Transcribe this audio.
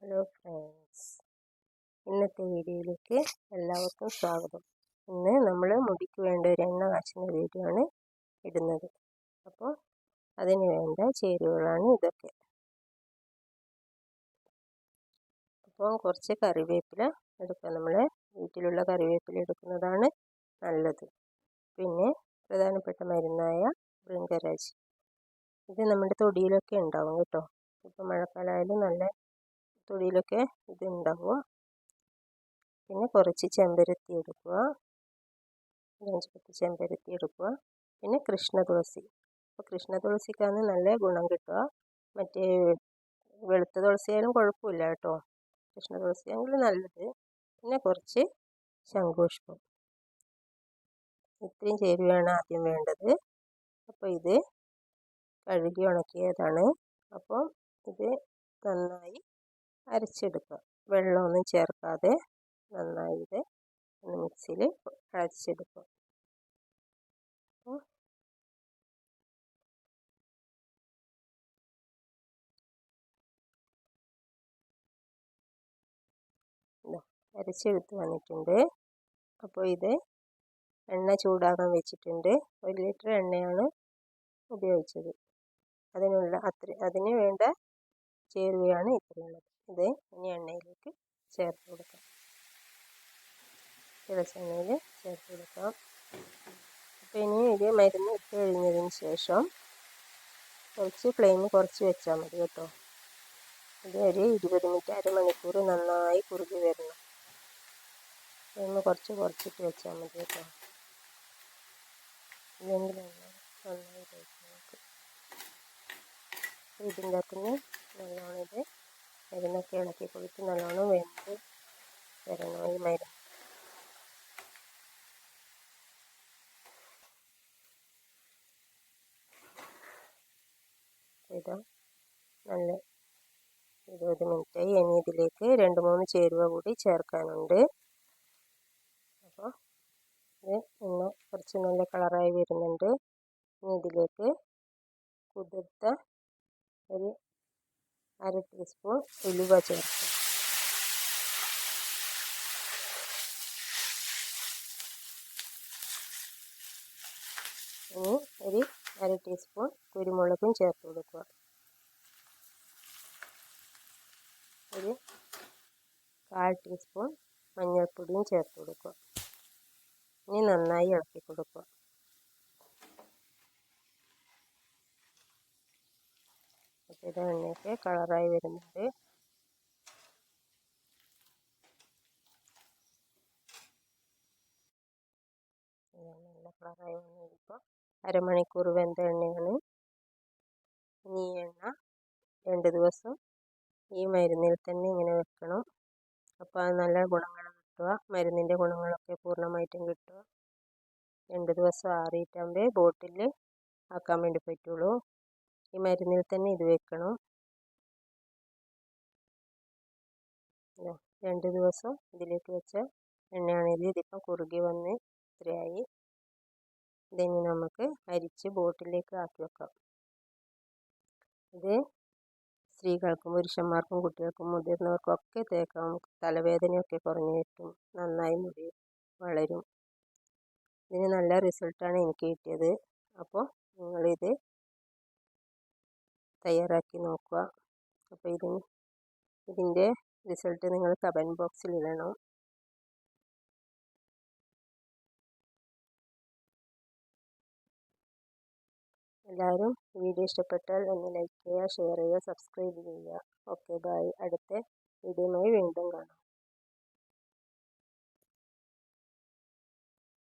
Hello friends, ഇന്നത്തെ വീഡിയോയിലേക്ക് എല്ലാവർക്കും സ്വാഗതം. ഇന്ന് നമ്മൾ മുടിക്ക് വേണ്ട ഒരു എണ്ണ കാച്ചുന്ന വീഡിയോ ആണ് ഇടുന്നത്. അപ്പോൾ അതിന് വേണ്ട ചേരുവകളാണ് ഇതൊക്കെ. അപ്പോൾ കുറച്ച് കറിവേപ്പില എടുക്കുക. നമ്മളെ വീട്ടിലുള്ള കറിവേപ്പില എടുക്കുന്നതാണ് നല്ലത്. പിന്നെ പ്രധാനപ്പെട്ട മരുന്നായ ഭൃംഗരാജ്, ഇത് നമ്മുടെ തൊടിയിലൊക്കെ ഉണ്ടാവും കേട്ടോ. ഇപ്പോൾ മഴക്കാലമായാലും നല്ല തൊടിയിലൊക്കെ ഇത് ഉണ്ടാവുക. പിന്നെ കുറച്ച് ചെമ്പരത്തി എടുക്കുക, 5-10 ചെമ്പരത്തി എടുക്കുക. പിന്നെ കൃഷ്ണ തുളസി. അപ്പോൾ കൃഷ്ണ തുളസിക്കാണ് നല്ല ഗുണം കിട്ടുക. മറ്റേ വെളുത്ത തുളസിയായാലും കുഴപ്പമില്ല കേട്ടോ, കൃഷ്ണ തുളസിയാണെങ്കിൽ നല്ലത്. പിന്നെ കുറച്ച് ശംഖുപുഷ്പം. ഇത്രയും ചേരുവയാണ് ആദ്യം വേണ്ടത്. അപ്പോൾ ഇത് കഴുകി ഉണക്കിയതാണ്. അപ്പോൾ ഇത് നന്നായി അരച്ചെടുക്കുക, വെള്ളമൊന്നും ചേർക്കാതെ നന്നായി ഇത് ഒന്ന് മിക്സിയിൽ അരച്ചെടുക്കുക. അരച്ചെടുത്ത് വന്നിട്ടുണ്ട്. അപ്പോൾ ഇത് എണ്ണ ചൂടാകാൻ വെച്ചിട്ടുണ്ട്. 1 ലിറ്റർ എണ്ണയാണ് ഉപയോഗിച്ചത്. അതിന് വേണ്ട ചേരുവയാണ് ഇത്രയുള്ളത്. ഇത് ഇനി എണ്ണയിലേക്ക് ചേർത്ത് കൊടുക്കാം. തിളച്ച എണ്ണയിൽ ചേർത്ത് കൊടുക്കാം. അപ്പോൾ ഇനി ഇത് മരുന്ന് ഇട്ട് കഴിഞ്ഞതിന് ശേഷം കുറച്ച് ഫ്ലെയിം കുറച്ച് വെച്ചാൽ മതി കേട്ടോ. ഇത് ഒരു 20 മിനിറ്റ്, അരമണിക്കൂർ നന്നായി കുറുകി വരണം. ഫ്ലെയിം കുറച്ചിട്ട് വെച്ചാൽ മതി കേട്ടോ. ഇല്ലെങ്കിൽ നന്നായി കഴിക്കും നമുക്ക്. ഇതിൻ്റെ അകത്തുനിന്ന് നല്ലോണം ഇത് മരുന്നൊക്കെ ഇളക്കി കൊടുത്ത് നല്ലോണം വെന്ത് വരണം ഈ മരുന്ന്. ഇത് നല്ല 20 മിനിറ്റായി. ഇനി ഇതിലേക്ക് 2-3 ചേരുവ കൂടി ചേർക്കാനുണ്ട്. അപ്പോൾ ഇത് ഇന്ന് കുറച്ച് നല്ല കളറായി വരുന്നുണ്ട്. ഇനി ഇതിലേക്ക് കുതിർത്ത ഒരു 1/2 ടീസ്പൂൺ ഉലുവ ചേർക്കാം. ഇനി ഒരു 1/2 ടീസ്പൂൺ കുരുമുളകും ചേർത്ത് കൊടുക്കുക. ഒരു 1/4 ടീസ്പൂൺ മഞ്ഞൾപ്പൊടിയും ചേർത്ത് കൊടുക്കുക. ഇനി നന്നായി ഇളക്കി കൊടുക്കുക. ഇത് എണ്ണയൊക്കെ കളറായി വരുന്നുണ്ട്. നല്ല കളറായി വന്നിപ്പോൾ അരമണിക്കൂർ വെന്ത എണ്ണയാണ്. ഇനി ഈ എണ്ണ 2 ദിവസം ഈ മരുന്നിൽ തന്നെ ഇങ്ങനെ വെക്കണം. അപ്പോൾ അത് നല്ല ഗുണങ്ങൾ കിട്ടുക, മരുന്നിൻ്റെ ഗുണങ്ങളൊക്കെ പൂർണ്ണമായിട്ടും കിട്ടുക. 2 ദിവസം ആറിയിട്ടാകുമ്പോൾ ബോട്ടിൽ ആക്കാൻ വേണ്ടി പറ്റുള്ളൂ. ഈ മരുന്നിൽ തന്നെ ഇത് വെക്കണം. 2 ദിവസം ഇതിലേക്ക് വെച്ച എണ്ണയാണിത്. ഇതിപ്പം കുറുകി വന്ന് ഇത്രയായി. ഇതിനി നമുക്ക് അരിച്ച് ബോട്ടിലേക്ക് ആക്കി വെക്കാം. ഇത് സ്ത്രീകൾക്കും പുരുഷന്മാർക്കും കുട്ടികൾക്കും മുതിർന്നവർക്കും ഒക്കെ തേക്കാം. തലവേദനയൊക്കെ കുറഞ്ഞു കിട്ടും, നന്നായി മുടി വളരും. ഇതിന് നല്ല റിസൾട്ടാണ് എനിക്ക് കിട്ടിയത്. അപ്പോൾ നിങ്ങളിത് തയ്യാറാക്കി നോക്കുക. അപ്പോൾ ഇതിൻ്റെ റിസൾട്ട് നിങ്ങൾ കമൻറ്റ് ബോക്സിൽ ഇടണം. എല്ലാവരും വീഡിയോ ഇഷ്ടപ്പെട്ടാൽ ഒന്ന് ലൈക്ക് ചെയ്യുക, ഷെയർ ചെയ്യുക, സബ്സ്ക്രൈബ് ചെയ്യുക. Okay, bye. അടുത്ത വീഡിയോയുമായി വീണ്ടും കാണാം.